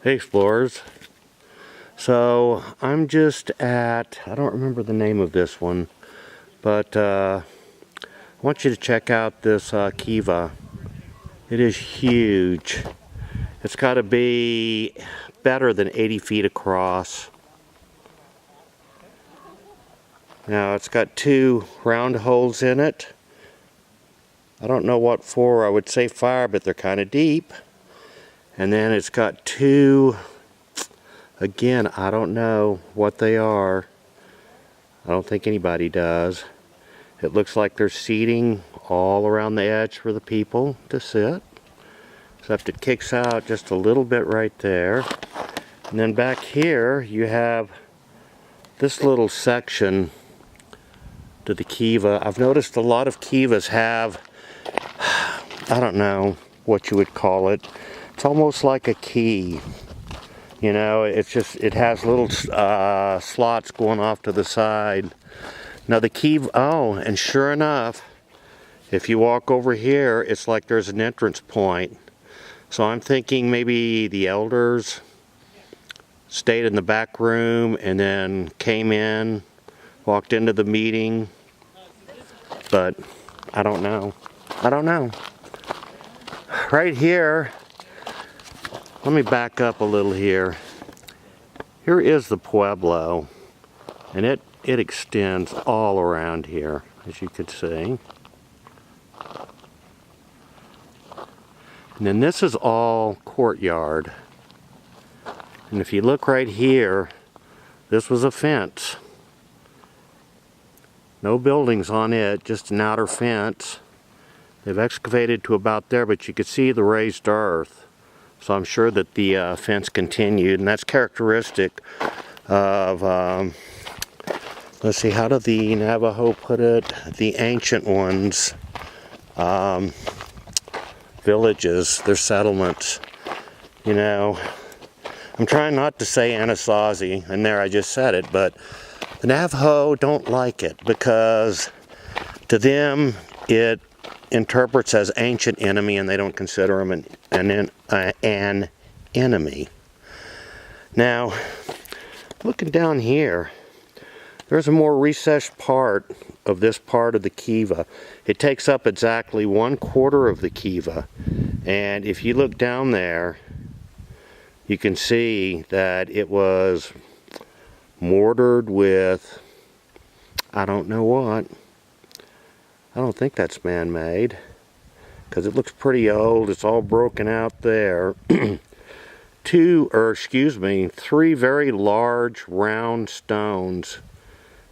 Hey explorers, so I'm just at, I don't remember the name of this one, but I want you to check out this Kiva. It is huge. It's got to be better than 80 feet across. Now it's got two round holes in it. I don't know what for. I would say fire, but they're kind of deep. And then it's got two, again, I don't know what they are. I don't think anybody does. It looks like there's seating all around the edge for the people to sit. Except it kicks out just a little bit right there. And then back here you have this little section to the Kiva. I've noticed a lot of Kivas have, I don't know what you would call it. It's almost like a key. You know, it's just, it has little slots going off to the side. Now the Kiva, oh, and sure enough, if you walk over here, it's like there's an entrance point. So I'm thinking maybe the elders stayed in the back room and then came in, walked into the meeting. But I don't know. I don't know. Right here, let me back up a little here. Here is the Pueblo, and it extends all around here, as you can see. And then this is all courtyard. And if you look right here, this was a fence. No buildings on it, just an outer fence. They've excavated to about there, but you could see the raised earth. So I'm sure that the fence continued, and that's characteristic of, let's see, how did the Navajo put it? The ancient ones, villages, their settlements, you know. I'm trying not to say Anasazi, and there I just said it, but the Navajo don't like it because to them it interprets as ancient enemy, and they don't consider him an enemy. Now, looking down here, there's a more recessed part of this part of the Kiva. It takes up exactly 1/4 of the Kiva, and if you look down there, you can see that it was mortared with, I don't know what. I don't think that's man-made, because it looks pretty old. It's all broken out there. Three very large round stones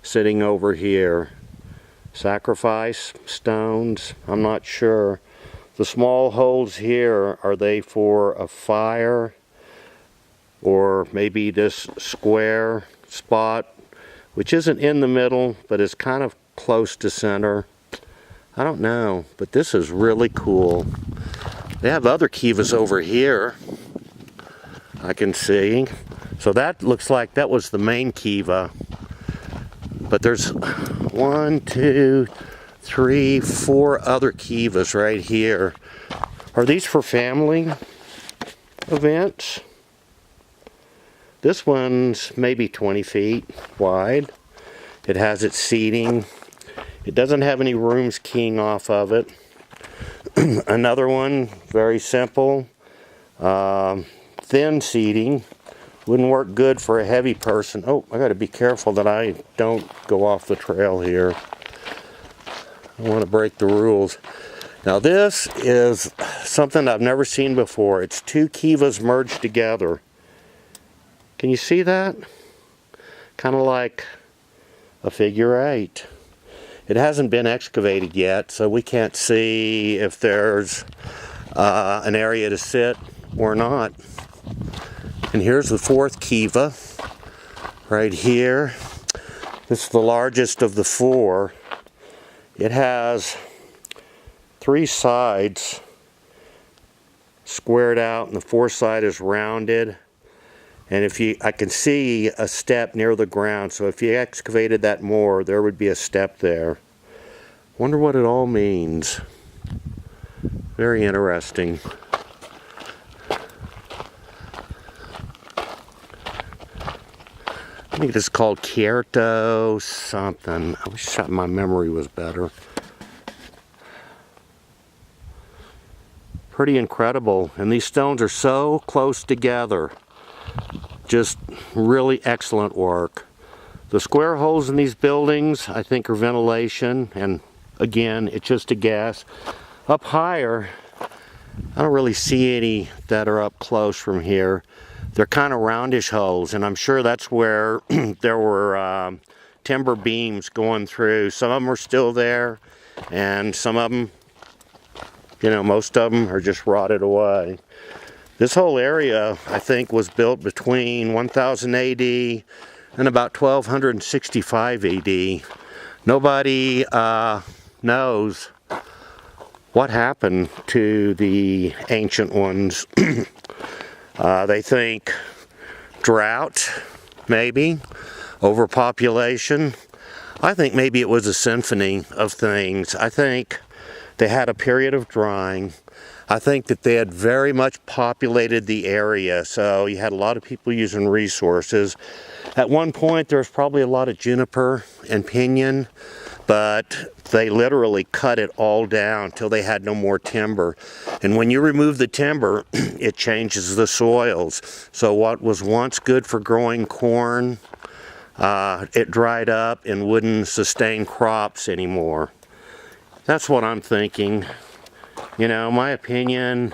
sitting over here. Sacrifice stones, I'm not sure. The small holes here, are they for a fire? Or maybe this square spot, which isn't in the middle, but is kind of close to center. I don't know, but this is really cool. They have other Kivas over here, I can see. So that looks like that was the main Kiva. But there's 1, 2, 3, 4 other Kivas right here. Are these for family events? This one's maybe 20 feet wide. It has its seating. It doesn't have any rooms keying off of it. Another one, very simple, thin seating. Wouldn't work good for a heavy person. Oh, I got to be careful that I don't go off the trail here. I want to break the rules. Now this is something I've never seen before. It's two Kivas merged together. Can you see that? Kind of like a figure 8. It hasn't been excavated yet, so we can't see if there's an area to sit or not. And here's the 4th Kiva, right here. This is the largest of the 4. It has 3 sides squared out, and the 4th side is rounded. And I can see a step near the ground, so if you excavated that more, there would be a step there. Wonder what it all means. Very interesting. I think this is called Chetro something. I wish my memory was better. Pretty incredible. And these stones are so close together. Just really excellent work. The square holes in these buildings, I think, are ventilation. And again, it's just a guess. Up higher, I don't really see any that are up close from here. They're kind of roundish holes, and I'm sure that's where there were timber beams going through. Some of them are still there, and some of them, you know, most of them are just rotted away. This whole area, I think, was built between 1000 AD and about 1265 AD. Nobody knows what happened to the ancient ones. They think drought, maybe, overpopulation. I think maybe it was a symphony of things. I think they had a period of drying. I think that they had very much populated the area, so you had a lot of people using resources. At one point there was probably a lot of juniper and pinyon, but they literally cut it all down till they had no more timber. And when you remove the timber, it changes the soils. So what was once good for growing corn, it dried up and wouldn't sustain crops anymore. That's what I'm thinking. You know, my opinion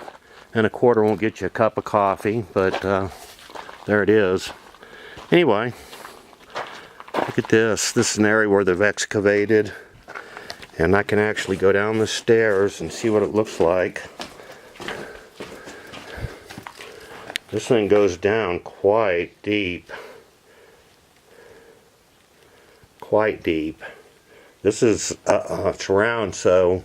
and a quarter won't get you a cup of coffee, but there it is. Anyway, look at this. This is an area where they've excavated, and I can actually go down the stairs and see what it looks like. This thing goes down quite deep. Quite deep. This is, it's round, so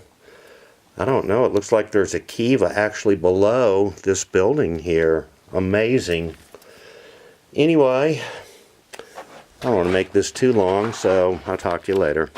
I don't know. It looks like there's a Kiva actually below this building here. Amazing. Anyway, I don't want to make this too long, so I'll talk to you later.